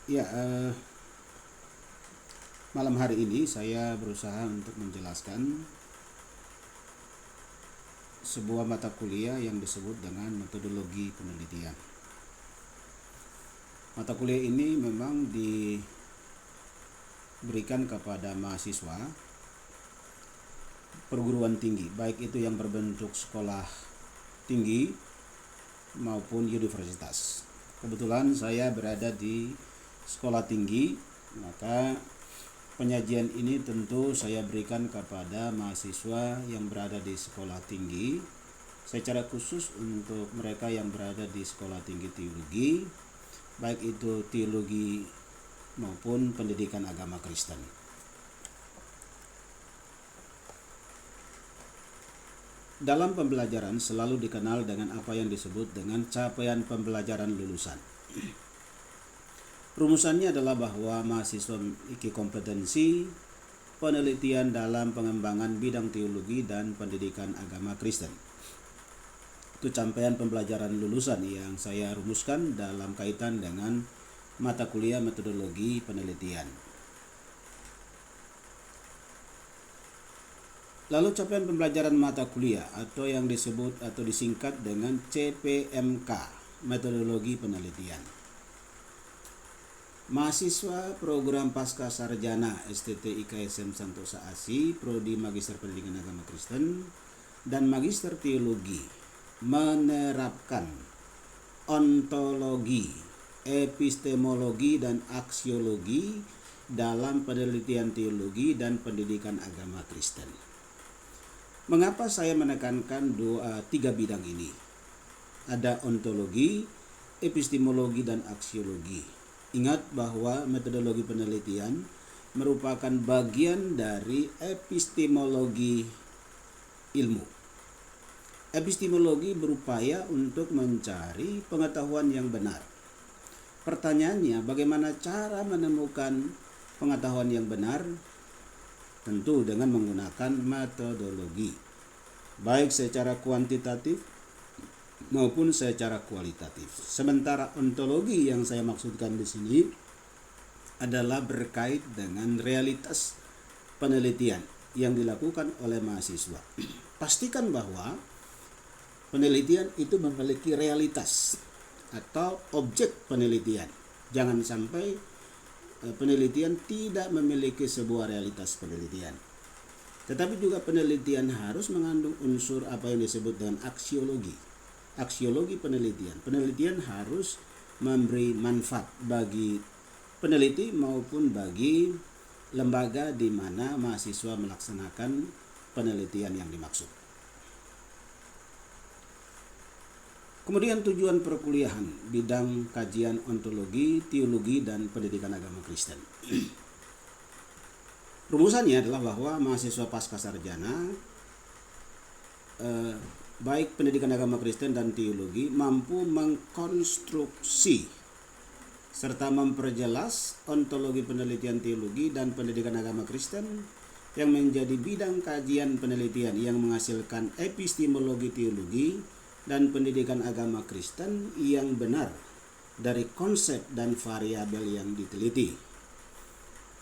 Ya, malam hari ini saya berusaha untuk menjelaskan sebuah mata kuliah yang disebut dengan metodologi penelitian. Mata kuliah ini memang diberikan kepada mahasiswa perguruan tinggi, baik itu yang berbentuk sekolah tinggi maupun universitas. Kebetulan saya berada di sekolah tinggi, maka penyajian ini tentu saya berikan kepada mahasiswa yang berada di sekolah tinggi, secara khusus untuk mereka yang berada di sekolah tinggi teologi, baik itu teologi maupun pendidikan agama Kristen. Dalam pembelajaran selalu dikenal dengan apa yang disebut dengan capaian pembelajaran lulusan. Rumusannya adalah bahwa mahasiswa memiliki kompetensi penelitian dalam pengembangan bidang teologi dan pendidikan agama Kristen. Itu capaian pembelajaran lulusan yang saya rumuskan dalam kaitan dengan mata kuliah metodologi penelitian. Lalu capaian pembelajaran mata kuliah atau yang disebut atau disingkat dengan CPMK, metodologi penelitian. Mahasiswa program Pasca Sarjana STT IKSM Santosa ASI, Prodi Magister Pendidikan Agama Kristen dan Magister Teologi menerapkan ontologi, epistemologi dan aksiologi dalam penelitian teologi dan pendidikan agama Kristen. Mengapa saya menekankan tiga bidang ini? Ada ontologi, epistemologi, dan aksiologi. Ingat bahwa metodologi penelitian merupakan bagian dari epistemologi ilmu. Epistemologi berupaya untuk mencari pengetahuan yang benar. Pertanyaannya, bagaimana cara menemukan pengetahuan yang benar? Tentu dengan menggunakan metodologi, baik secara kuantitatif maupun secara kualitatif. Sementara ontologi yang saya maksudkan di sini adalah berkait dengan realitas penelitian yang dilakukan oleh mahasiswa. Pastikan bahwa penelitian itu memiliki realitas atau objek penelitian. Jangan sampai penelitian tidak memiliki sebuah realitas penelitian. Tetapi juga penelitian harus mengandung unsur apa yang disebut dengan aksiologi. Aksiologi penelitian. Penelitian harus memberi manfaat bagi peneliti maupun bagi lembaga di mana mahasiswa melaksanakan penelitian yang dimaksud. Kemudian tujuan perkuliahan bidang kajian ontologi, teologi, dan pendidikan agama Kristen. Rumusannya adalah bahwa mahasiswa pasca sarjana baik pendidikan agama Kristen dan teologi mampu mengkonstruksi serta memperjelas ontologi penelitian teologi dan pendidikan agama Kristen yang menjadi bidang kajian penelitian yang menghasilkan epistemologi teologi dan pendidikan agama Kristen yang benar dari konsep dan variabel yang diteliti.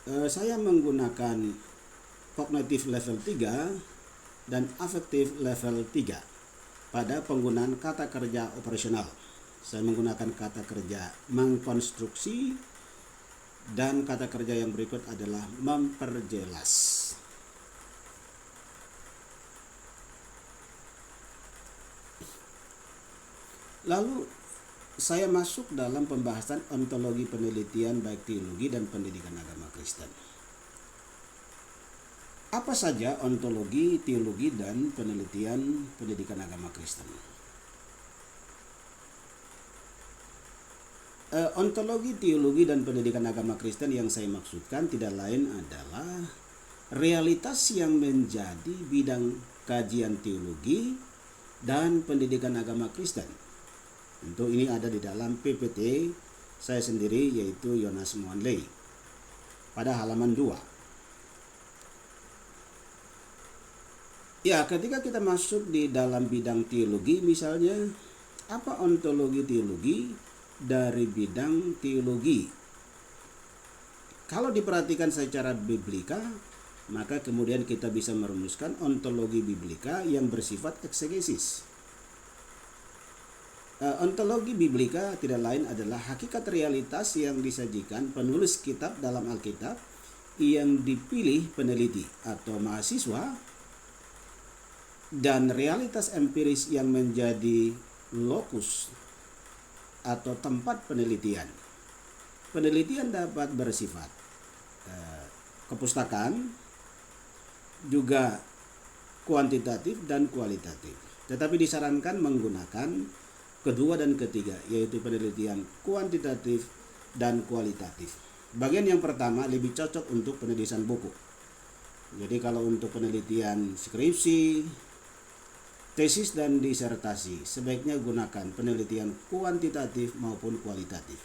Saya menggunakan kognitif level 3 dan afektif level 3 pada penggunaan kata kerja operasional. Saya menggunakan kata kerja mengkonstruksi dan kata kerja yang berikut adalah memperjelas. Lalu saya masuk dalam pembahasan ontologi penelitian baik teologi dan pendidikan agama Kristen. Apa saja ontologi, teologi, dan penelitian pendidikan agama Kristen? Ontologi, teologi, dan pendidikan agama Kristen yang saya maksudkan tidak lain adalah realitas yang menjadi bidang kajian teologi dan pendidikan agama Kristen. Tentu ini ada di dalam PPT saya sendiri, yaitu Yonas Muanley pada halaman 2. Ya, ketika kita masuk di dalam bidang teologi, misalnya apa ontologi teologi? Dari bidang teologi Kalau diperhatikan secara biblika, maka kemudian kita bisa merumuskan ontologi biblika yang bersifat eksegesis. Ontologi biblika tidak lain adalah hakikat realitas yang disajikan penulis kitab dalam Alkitab yang dipilih peneliti atau mahasiswa, dan realitas empiris yang menjadi lokus atau tempat penelitian. Penelitian dapat bersifat kepustakaan, juga kuantitatif dan kualitatif. Tetapi disarankan menggunakan kedua dan ketiga, yaitu penelitian kuantitatif dan kualitatif. Bagian yang pertama lebih cocok untuk penulisan buku. Jadi kalau untuk penelitian skripsi, tesis dan disertasi, sebaiknya gunakan penelitian kuantitatif maupun kualitatif.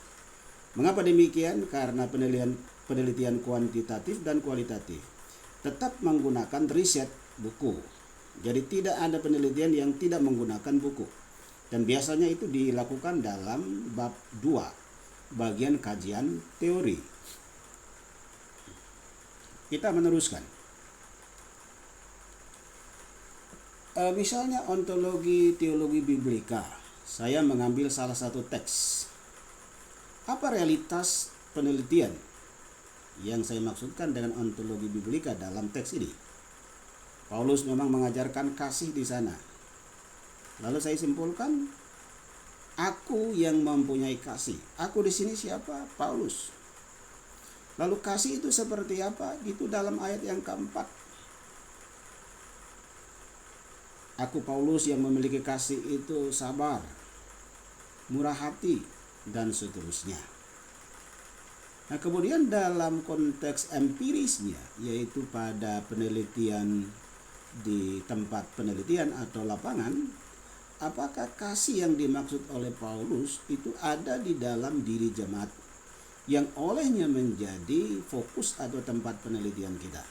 Mengapa demikian? Karena penelitian kuantitatif dan kualitatif tetap menggunakan riset buku. Jadi tidak ada penelitian yang tidak menggunakan buku. Dan biasanya itu dilakukan dalam bab 2, bagian kajian teori. Kita meneruskan. Misalnya ontologi teologi biblika. Saya mengambil salah satu teks. Apa realitas penelitian yang saya maksudkan dengan ontologi biblika dalam teks ini? Paulus memang mengajarkan kasih di sana. Lalu saya simpulkan, aku yang mempunyai kasih. Aku di sini siapa? Paulus. Lalu kasih itu seperti apa? Itu dalam ayat yang keempat. Aku Paulus yang memiliki kasih itu sabar, murah hati, dan seterusnya. Nah, kemudian dalam konteks empirisnya, yaitu pada penelitian di tempat penelitian atau lapangan, apakah kasih yang dimaksud oleh Paulus itu ada di dalam diri jemaat yang olehnya menjadi fokus atau tempat penelitian kita?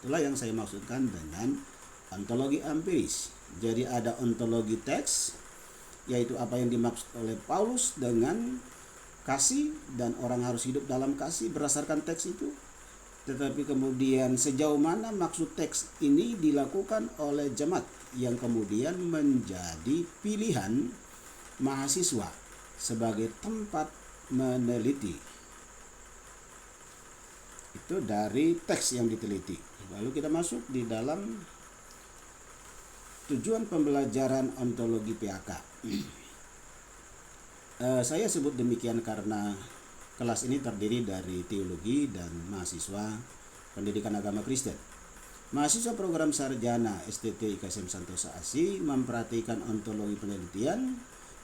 Itulah yang saya maksudkan dengan ontologi empiris. Jadi ada ontologi teks, yaitu apa yang dimaksud oleh Paulus dengan kasih, dan orang harus hidup dalam kasih berdasarkan teks itu. Tetapi kemudian sejauh mana maksud teks ini dilakukan oleh jemaat yang kemudian menjadi pilihan mahasiswa sebagai tempat meneliti. Itu dari teks yang diteliti. Lalu kita masuk di dalam tujuan pembelajaran ontologi PAK. Saya sebut demikian karena kelas ini terdiri dari teologi dan mahasiswa pendidikan agama Kristen. Mahasiswa program sarjana STT IKSM Santosa ASI memperhatikan ontologi penelitian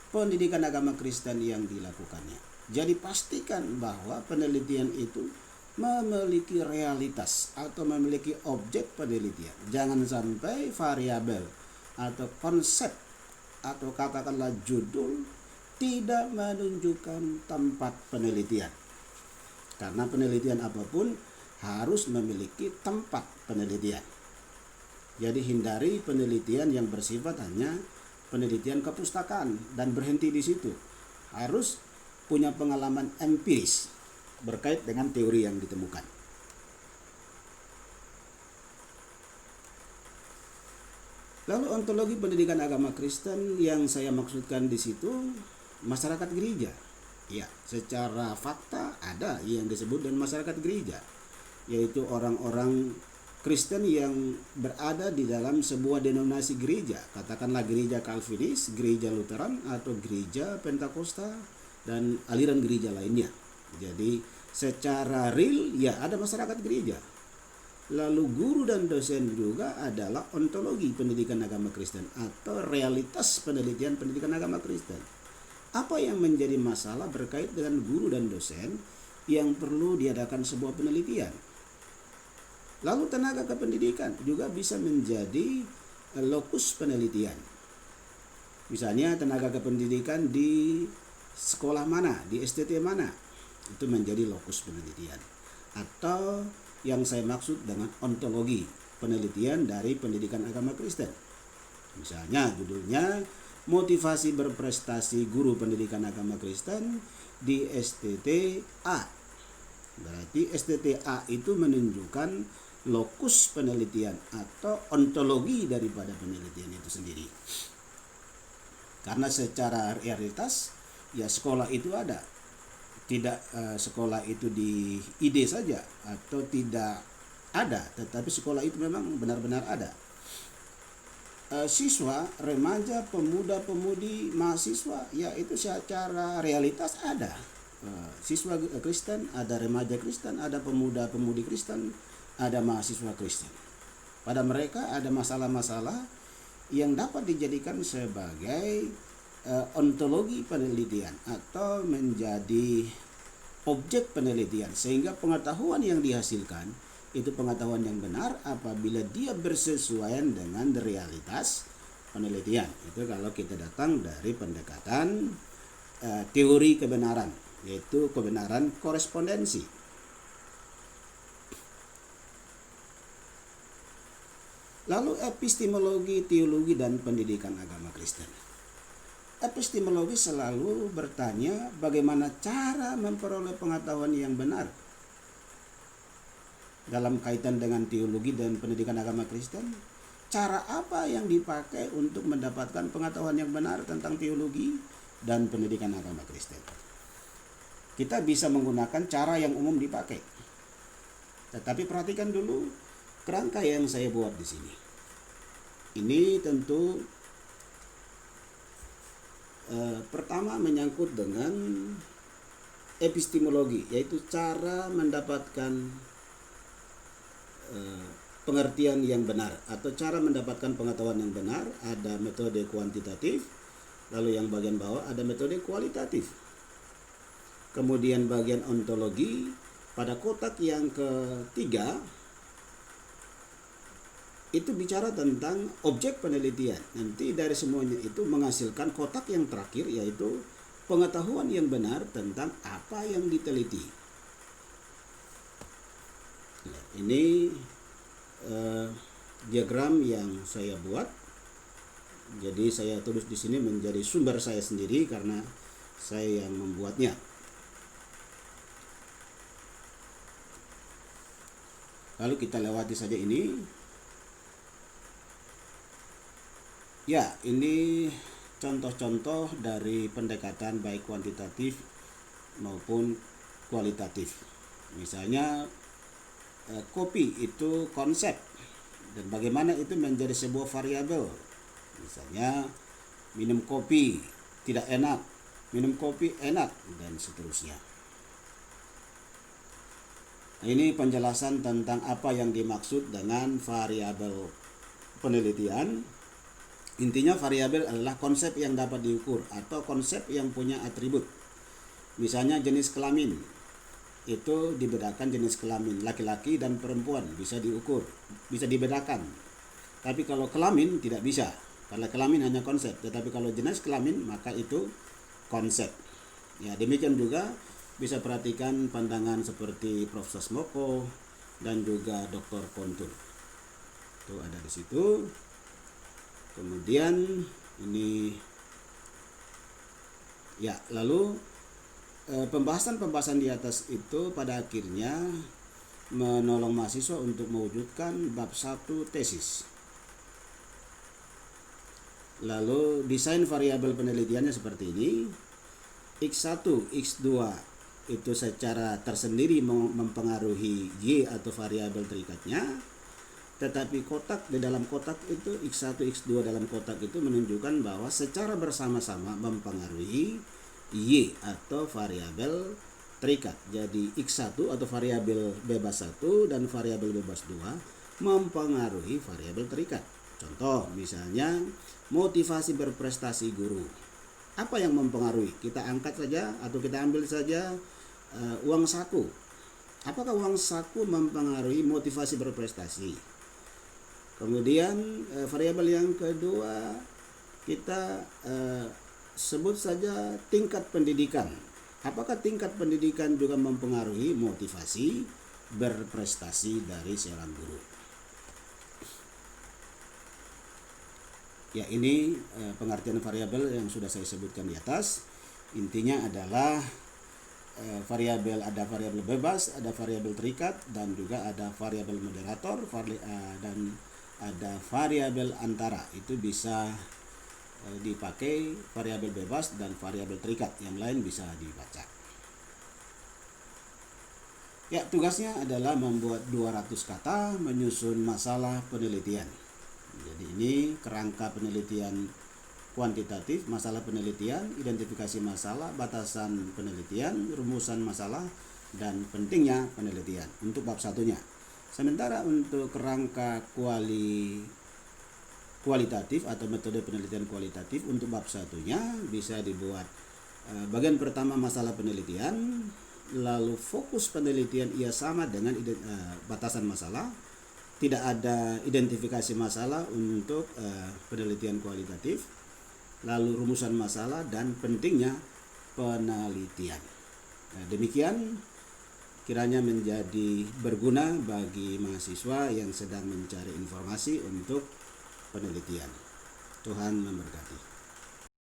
pendidikan agama Kristen yang dilakukannya. Jadi pastikan bahwa penelitian itu memiliki realitas atau memiliki objek penelitian. Jangan sampai variabel atau konsep atau katakanlah judul tidak menunjukkan tempat penelitian. Karena penelitian apapun harus memiliki tempat penelitian. Jadi hindari penelitian yang bersifat hanya penelitian kepustakaan dan berhenti di situ. Harus punya pengalaman empiris berkait dengan teori yang ditemukan. Lalu ontologi pendidikan agama Kristen yang saya maksudkan di situ masyarakat gereja. Ya, secara fakta ada yang disebut dengan masyarakat gereja, yaitu orang-orang Kristen yang berada di dalam sebuah denominasi gereja, katakanlah gereja Calvinis, gereja Lutheran, atau gereja Pentakosta dan aliran gereja lainnya. Jadi secara real ya ada masyarakat gereja. Lalu guru dan dosen juga adalah ontologi pendidikan agama Kristen atau realitas penelitian pendidikan agama Kristen. Apa yang menjadi masalah berkait dengan guru dan dosen yang perlu diadakan sebuah penelitian? Lalu tenaga kependidikan juga bisa menjadi lokus penelitian. Misalnya tenaga kependidikan di sekolah mana, di STT mana, itu menjadi lokus penelitian. Atau yang saya maksud dengan ontologi penelitian dari pendidikan agama Kristen. Misalnya judulnya motivasi berprestasi guru pendidikan agama Kristen di STT A. Berarti STTA itu menunjukkan lokus penelitian atau ontologi daripada penelitian itu sendiri. Karena secara realitas ya sekolah itu ada. Tidak sekolah itu di ide saja atau tidak ada, tetapi sekolah itu memang benar-benar ada. Siswa, remaja, pemuda, pemudi, mahasiswa, ya itu secara realitas ada. Siswa Kristen, ada remaja Kristen, ada pemuda, pemudi Kristen, ada mahasiswa Kristen. Pada mereka ada masalah-masalah yang dapat dijadikan sebagai ontologi penelitian atau menjadi objek penelitian, sehingga pengetahuan yang dihasilkan itu pengetahuan yang benar apabila dia bersesuaian dengan realitas penelitian. Itu kalau kita datang dari pendekatan teori kebenaran, yaitu kebenaran korespondensi. Lalu epistemologi, teologi, dan pendidikan agama Kristen. Epistemologi selalu bertanya bagaimana cara memperoleh pengetahuan yang benar. Dalam kaitan dengan teologi dan pendidikan agama Kristen, cara apa yang dipakai untuk mendapatkan pengetahuan yang benar tentang teologi dan pendidikan agama Kristen? Kita bisa menggunakan cara yang umum dipakai. Tetapi perhatikan dulu kerangka yang saya buat di sini. Ini tentu pertama menyangkut dengan epistemologi, yaitu cara mendapatkan pengertian yang benar atau cara mendapatkan pengetahuan yang benar. Ada metode kuantitatif, lalu yang bagian bawah ada metode kualitatif. Kemudian bagian ontologi pada kotak yang ketiga itu bicara tentang objek penelitian. Nanti dari semuanya itu menghasilkan kotak yang terakhir, yaitu pengetahuan yang benar tentang apa yang diteliti. Ini diagram yang saya buat. Jadi saya tulis di sini menjadi sumber saya sendiri karena saya yang membuatnya. Lalu kita lewati saja ini. Ya, ini contoh-contoh dari pendekatan baik kuantitatif maupun kualitatif. Misalnya kopi itu konsep dan bagaimana itu menjadi sebuah variabel. Misalnya minum kopi tidak enak, minum kopi enak, dan seterusnya. Ini penjelasan tentang apa yang dimaksud dengan variabel penelitian. Intinya variabel adalah konsep yang dapat diukur atau konsep yang punya atribut. Misalnya jenis kelamin, itu dibedakan jenis kelamin laki-laki dan perempuan, bisa diukur, bisa dibedakan. Tapi kalau kelamin tidak bisa, karena kelamin hanya konsep. Tetapi kalau jenis kelamin maka itu konsep. Ya, demikian juga bisa perhatikan pandangan seperti Prof. Sasmoko dan juga Dr. Kontur. Itu ada di situ. Kemudian ini ya, lalu pembahasan-pembahasan di atas itu pada akhirnya menolong mahasiswa untuk mewujudkan bab 1 tesis. Lalu desain variabel penelitiannya seperti ini. X1, X2 itu secara tersendiri mempengaruhi Y atau variabel terikatnya. Tetapi kotak di dalam kotak itu X1, X2 dalam kotak itu menunjukkan bahwa secara bersama-sama mempengaruhi Y atau variabel terikat. Jadi X1 atau variabel bebas 1 dan variabel bebas 2 mempengaruhi variabel terikat. Contoh misalnya motivasi berprestasi guru. Apa yang mempengaruhi? Kita angkat saja atau kita ambil saja uang saku. Apakah uang saku mempengaruhi motivasi berprestasi? Kemudian variabel yang kedua kita sebut saja tingkat pendidikan. Apakah tingkat pendidikan juga mempengaruhi motivasi berprestasi dari seorang guru? Ya, ini pengertian variabel yang sudah saya sebutkan di atas. Intinya adalah ada variabel bebas, ada variabel terikat, dan juga ada variabel moderator, dan ada variabel antara. Itu bisa dipakai variabel bebas dan variabel terikat, yang lain bisa dibaca. Ya, tugasnya adalah membuat 200 kata menyusun masalah penelitian. Jadi ini kerangka penelitian kuantitatif, masalah penelitian, identifikasi masalah, batasan penelitian, rumusan masalah, dan pentingnya penelitian untuk bab satunya. Sementara untuk kerangka kualitatif atau metode penelitian kualitatif untuk bab satunya bisa dibuat bagian pertama masalah penelitian, lalu fokus penelitian ia sama dengan batasan masalah, tidak ada identifikasi masalah untuk penelitian kualitatif, lalu rumusan masalah dan pentingnya penelitian. Nah, demikian kiranya menjadi berguna bagi mahasiswa yang sedang mencari informasi untuk penelitian. Tuhan memberkati.